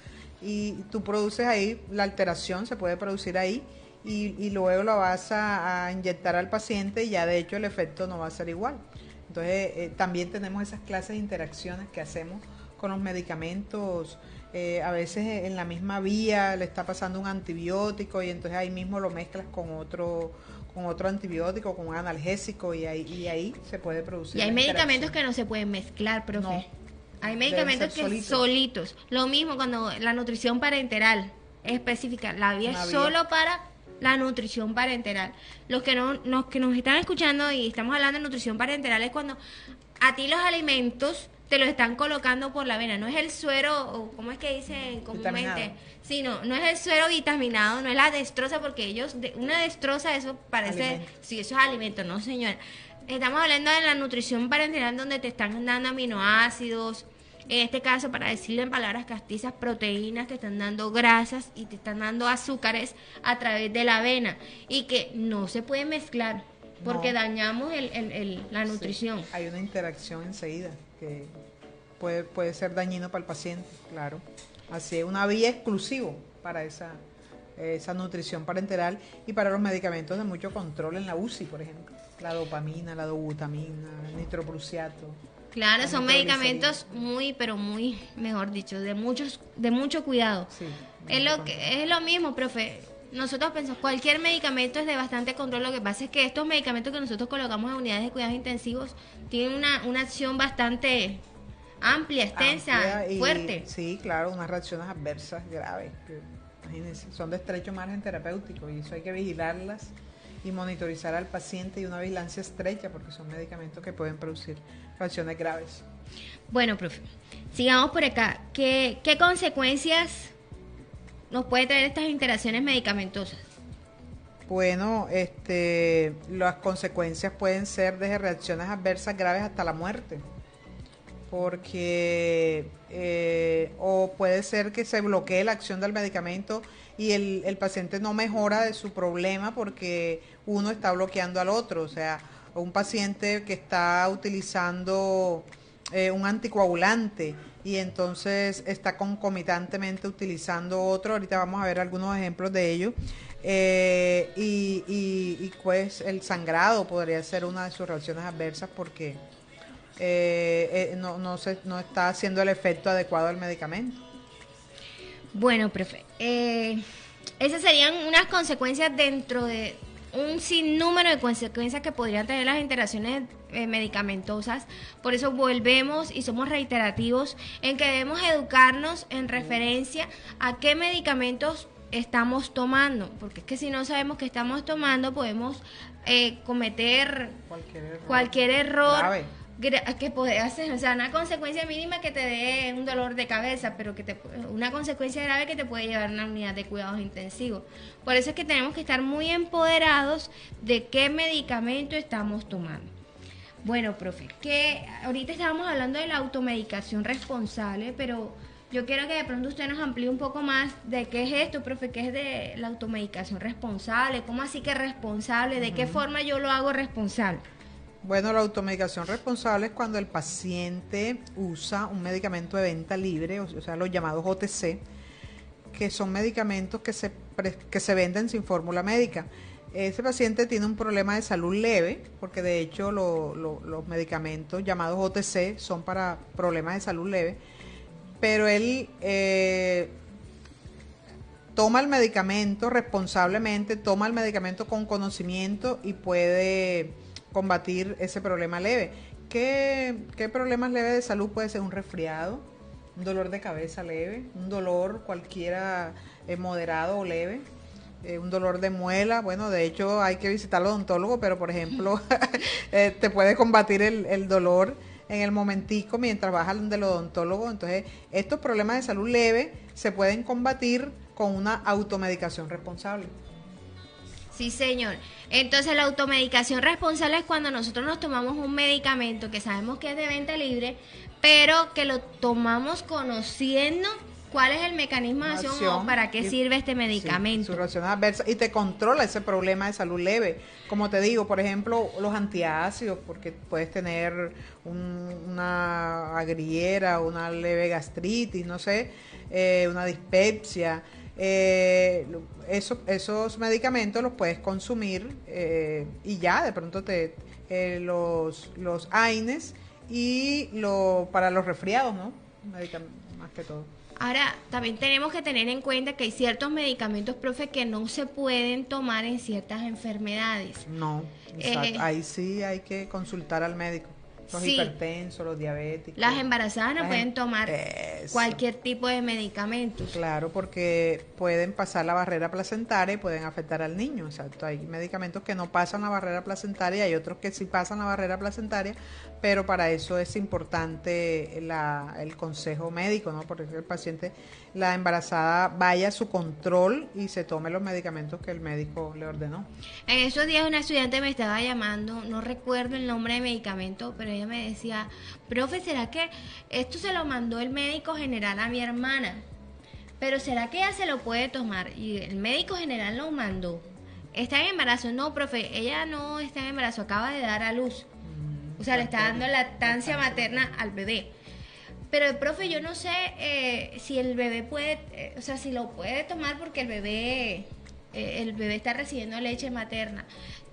Y tú produces ahí, la alteración se puede producir ahí, y luego la vas a inyectar al paciente, y ya de hecho el efecto no va a ser igual. Entonces, también tenemos esas clases de interacciones que hacemos con los medicamentos. A veces en la misma vía le está pasando un antibiótico y entonces ahí mismo lo mezclas con otro antibiótico, con un analgésico, y ahí se puede producir. Y hay medicamentos que no se pueden mezclar, profe. No, hay medicamentos que solitos. Lo mismo cuando la nutrición parenteral es específica, la vía es solo para la nutrición parenteral. Los que nos están escuchando y estamos hablando de nutrición parenteral es cuando a ti los alimentos te los están colocando por la vena, no es el suero, o ¿cómo es que dicen comúnmente? Sí, no es el suero vitaminado, no es la destroza, porque una destroza, eso parece, alimento. Sí, eso es alimento, no señora. Estamos hablando de la nutrición parenteral, donde te están dando aminoácidos, en este caso, para decirlo en palabras castizas, proteínas, te están dando grasas y te están dando azúcares a través de la avena, y que no se puede mezclar porque dañamos la nutrición. Sí, hay una interacción enseguida que puede ser dañino para el paciente, claro. Así es, una vía exclusiva para esa nutrición parenteral, y para los medicamentos de mucho control en la UCI, por ejemplo, la dopamina, la dobutamina, el nitroprusiato. Claro, son medicamentos muy, pero muy, mejor dicho, de mucho cuidado. Sí, es lo mismo, profe. Nosotros pensamos, cualquier medicamento es de bastante control. Lo que pasa es que estos medicamentos que nosotros colocamos en unidades de cuidados intensivos tienen una acción bastante amplia, extensa, fuerte. Sí, claro, unas reacciones adversas graves. Imagínense, son de estrecho margen terapéutico, y eso hay que vigilarlas y monitorizar al paciente, y una vigilancia estrecha, porque son medicamentos que pueden producir reacciones graves. Bueno, profe, sigamos por acá. ¿Qué consecuencias nos puede traer estas interacciones medicamentosas? Bueno, las consecuencias pueden ser desde reacciones adversas graves hasta la muerte. porque o puede ser que se bloquee la acción del medicamento y el paciente no mejora de su problema porque uno está bloqueando al otro. O sea, un paciente que está utilizando un anticoagulante y entonces está concomitantemente utilizando otro, ahorita vamos a ver algunos ejemplos de ello, y pues el sangrado podría ser una de sus reacciones adversas porque no está haciendo el efecto adecuado del medicamento. Bueno, profe, esas serían unas consecuencias dentro de un sinnúmero de consecuencias que podrían tener las interacciones medicamentosas. Por eso volvemos y somos reiterativos en que debemos educarnos en referencia a qué medicamentos estamos tomando, porque es que si no sabemos qué estamos tomando podemos cometer cualquier error grave que puede hacer, o sea, una consecuencia mínima que te dé un dolor de cabeza, pero una consecuencia grave que te puede llevar a una unidad de cuidados intensivos. Por eso es que tenemos que estar muy empoderados de qué medicamento estamos tomando. Bueno, profe, que ahorita estábamos hablando de la automedicación responsable, pero yo quiero que de pronto usted nos amplíe un poco más de qué es esto, profe, qué es de la automedicación responsable, cómo así que responsable, de qué forma yo lo hago responsable. Bueno, la automedicación responsable es cuando el paciente usa un medicamento de venta libre, o sea, los llamados OTC, que son medicamentos que se venden sin fórmula médica. Ese paciente tiene un problema de salud leve, porque de hecho los medicamentos llamados OTC son para problemas de salud leve, pero él toma el medicamento responsablemente, toma el medicamento con conocimiento y puede combatir ese problema leve. ¿Qué problemas leves de salud puede ser? Un resfriado, un dolor de cabeza leve, un dolor cualquiera moderado o leve, un dolor de muela. Bueno, de hecho hay que visitar al odontólogo, pero por ejemplo te puede combatir el dolor en el momentico mientras vas al del odontólogo. Entonces estos problemas de salud leve se pueden combatir con una automedicación responsable. Sí, señor. Entonces, la automedicación responsable es cuando nosotros nos tomamos un medicamento que sabemos que es de venta libre, pero que lo tomamos conociendo cuál es el mecanismo de acción o para qué sirve este medicamento. Sí, su reacción adversa, y te controla ese problema de salud leve. Como te digo, por ejemplo, los antiácidos, porque puedes tener una agrillera, una leve gastritis, no sé, una dispepsia. Esos medicamentos los puedes consumir y ya de pronto los AINES y para los resfriados, ¿no? Más que todo. Ahora, también tenemos que tener en cuenta que hay ciertos medicamentos, profe, que no se pueden tomar en ciertas enfermedades. No, exacto. Ahí sí hay que consultar al médico. Los hipertensos, los diabéticos. Las embarazadas no pueden tomar cualquier tipo de medicamentos. Claro, porque pueden pasar la barrera placentaria y pueden afectar al niño. Exacto. Hay medicamentos que no pasan la barrera placentaria y hay otros que sí pasan la barrera placentaria, pero para eso es importante el consejo médico, ¿no? Porque el paciente, la embarazada, vaya a su control y se tome los medicamentos que el médico le ordenó. En esos días una estudiante me estaba llamando, no recuerdo el nombre de medicamento, pero ella me decía, profe, ¿será que esto se lo mandó el médico general a mi hermana? Pero ¿será que ella se lo puede tomar? Y el médico general lo mandó. ¿Está en embarazo? No, profe, ella no está en embarazo, acaba de dar a luz. O sea, le está dando lactancia materna al bebé. Pero, profe, yo no sé si el bebé puede, o sea, si lo puede tomar porque el bebé está recibiendo leche materna.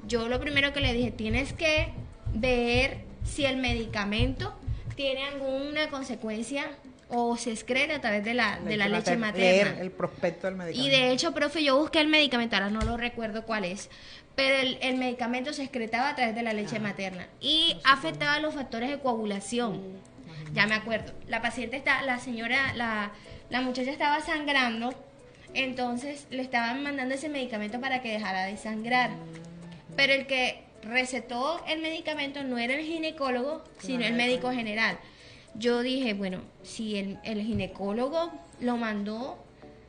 Yo lo primero que le dije, tienes que ver si el medicamento tiene alguna consecuencia o se excreta a través de la leche materna. Leer el prospecto del medicamento. Y de hecho, profe, yo busqué el medicamento, ahora no lo recuerdo cuál es, pero el medicamento se excretaba a través de la leche materna y afectaba los factores de coagulación. Ya me acuerdo. La muchacha estaba sangrando, entonces le estaban mandando ese medicamento para que dejara de sangrar. Pero el que recetó el medicamento no era el ginecólogo, sino el médico general. Yo dije, bueno, si el ginecólogo lo mandó,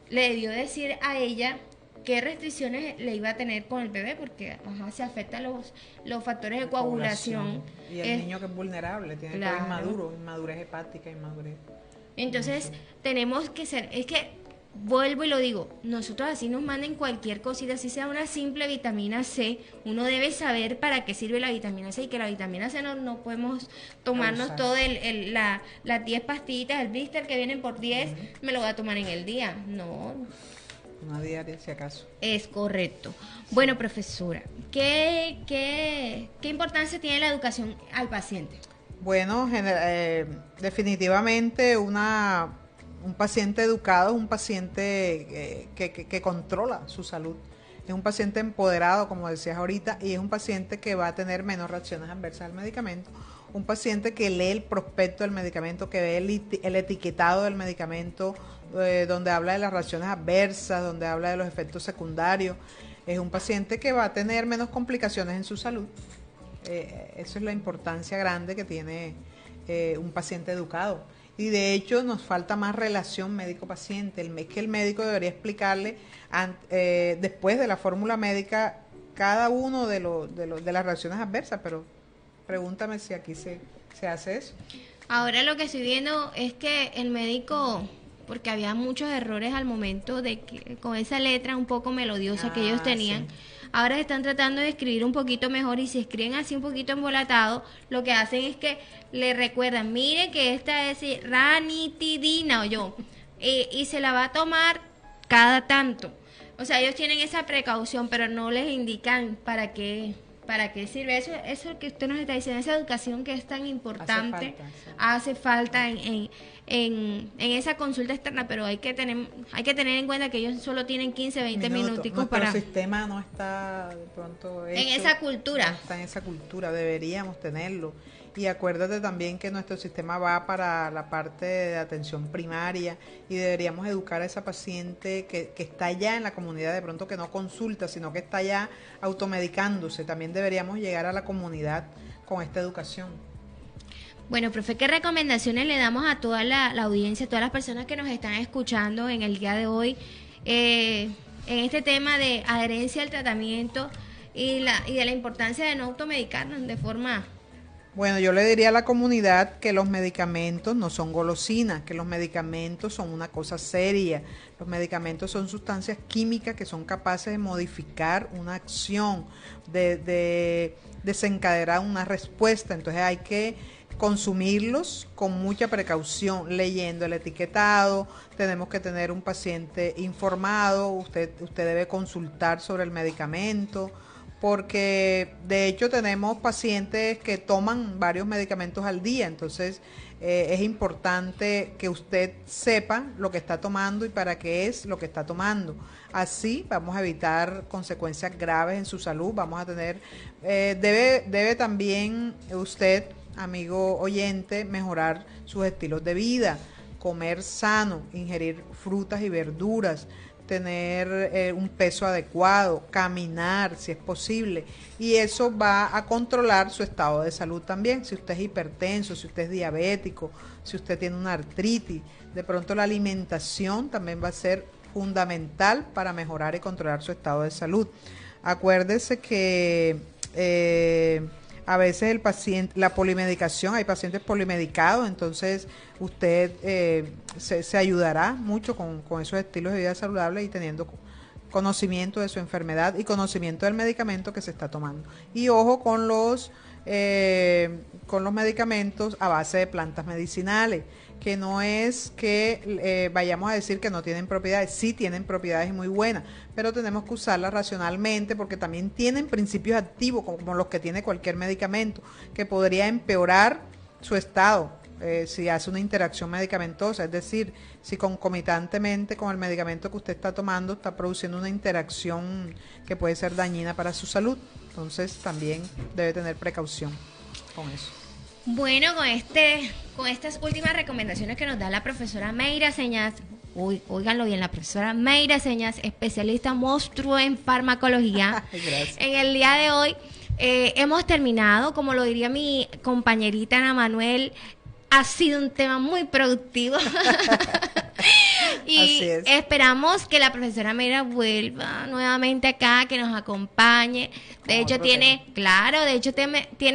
le debió decir a ella qué restricciones le iba a tener con el bebé, porque se afectan los factores de coagulación. Y el niño que es vulnerable, tiene que haber inmadurez hepática, inmadurez. Entonces, tenemos que ser, es que, vuelvo y lo digo, nosotros así nos manden cualquier cosita, así sea una simple vitamina C, uno debe saber para qué sirve la vitamina C, y que la vitamina C no podemos tomarnos todo las 10 pastillitas, el blister que vienen por 10, me lo voy a tomar en el día, no. Una diaria, si acaso. Es correcto. Bueno, profesora, ¿qué importancia tiene la educación al paciente? Bueno, definitivamente un paciente educado es un paciente que controla su salud. Es un paciente empoderado, como decías ahorita, y es un paciente que va a tener menos reacciones adversas al medicamento. Un paciente que lee el prospecto del medicamento, que ve el etiquetado del medicamento, donde habla de las reacciones adversas, donde habla de los efectos secundarios. Es un paciente que va a tener menos complicaciones en su salud. Eso es la importancia grande que tiene un paciente educado. Y de hecho nos falta más relación médico-paciente. Es que el médico debería explicarle después de la fórmula médica cada uno de las reacciones adversas, pero pregúntame si aquí se hace eso. Ahora lo que estoy viendo es que el médico, porque había muchos errores al momento de que con esa letra un poco melodiosa que ellos tenían, sí. Ahora están tratando de escribir un poquito mejor, y si escriben así un poquito embolatado, lo que hacen es que le recuerdan, mire que esta es ranitidina y se la va a tomar cada tanto. O sea, ellos tienen esa precaución, pero no les indican para qué sirve. Eso que usted nos está diciendo, esa educación que es tan importante, hace falta en esa consulta externa, pero hay que tener en cuenta que ellos solo tienen 15, 20 minuticos para... Nuestro sistema no está de pronto hecho, en esa cultura. No está en esa cultura, deberíamos tenerlo. Y acuérdate también que nuestro sistema va para la parte de atención primaria, y deberíamos educar a esa paciente que está ya en la comunidad, de pronto que no consulta, sino que está ya automedicándose. También deberíamos llegar a la comunidad con esta educación. Bueno, profe, ¿qué recomendaciones le damos a toda la audiencia, a todas las personas que nos están escuchando en el día de hoy, en este tema de adherencia al tratamiento y de la importancia de no automedicarnos de forma... Bueno, yo le diría a la comunidad que los medicamentos no son golosinas, que los medicamentos son una cosa seria. Los medicamentos son sustancias químicas que son capaces de modificar una acción, de desencadenar una respuesta. Entonces hay que consumirlos con mucha precaución, leyendo el etiquetado. Tenemos que tener un paciente informado. Usted debe consultar sobre el medicamento, porque de hecho tenemos pacientes que toman varios medicamentos al día. Entonces es importante que usted sepa lo que está tomando y para qué es lo que está tomando. Así vamos a evitar consecuencias graves en su salud. Vamos a tener, debe también usted, amigo oyente, mejorar sus estilos de vida, comer sano, ingerir frutas y verduras, tener un peso adecuado, caminar si es posible, y eso va a controlar su estado de salud también. Si usted es hipertenso, si usted es diabético, si usted tiene una artritis, de pronto la alimentación también va a ser fundamental para mejorar y controlar su estado de salud. Acuérdese que a veces el paciente, la polimedicación, hay pacientes polimedicados, entonces usted se ayudará mucho con esos estilos de vida saludables y teniendo conocimiento de su enfermedad y conocimiento del medicamento que se está tomando. Y ojo con los medicamentos a base de plantas medicinales, que no es que vayamos a decir que no tienen propiedades. Sí tienen propiedades muy buenas, pero tenemos que usarlas racionalmente, porque también tienen principios activos como los que tiene cualquier medicamento, que podría empeorar su estado si hace una interacción medicamentosa. Es decir, si concomitantemente con el medicamento que usted está tomando está produciendo una interacción que puede ser dañina para su salud, entonces también debe tener precaución con eso. Bueno, con estas últimas recomendaciones que nos da la profesora Mayra Señas, óiganlo bien, la profesora Mayra Señas, especialista monstruo en farmacología. Gracias. En el día de hoy hemos terminado, como lo diría mi compañerita Ana Manuel, ha sido un tema muy productivo. Y Así es. esperamos que la profesora Mayra vuelva nuevamente acá, que nos acompañe. De hecho, tiene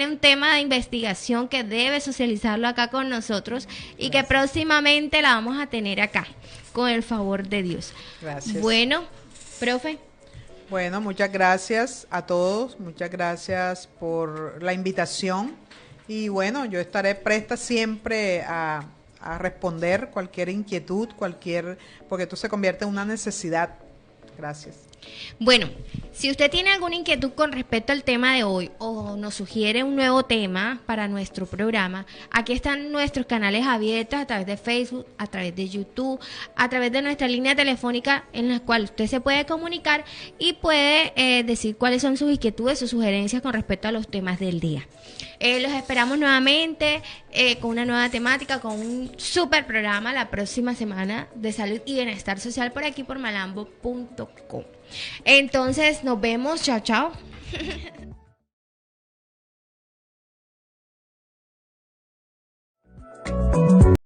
un tema de investigación que debe socializarlo acá con nosotros y que próximamente la vamos a tener acá, con el favor de Dios. Gracias. Bueno, profe. Bueno, muchas gracias a todos, muchas gracias por la invitación y bueno, yo estaré presta siempre a responder cualquier inquietud, porque esto se convierte en una necesidad. Gracias. Bueno, si usted tiene alguna inquietud con respecto al tema de hoy o nos sugiere un nuevo tema para nuestro programa, aquí están nuestros canales abiertos a través de Facebook, a través de YouTube, a través de nuestra línea telefónica en la cual usted se puede comunicar y puede decir cuáles son sus inquietudes, sus sugerencias con respecto a los temas del día. Los esperamos nuevamente con una nueva temática, con un super programa la próxima semana de salud y bienestar social por aquí por malambo.com. Entonces nos vemos, chao, chao.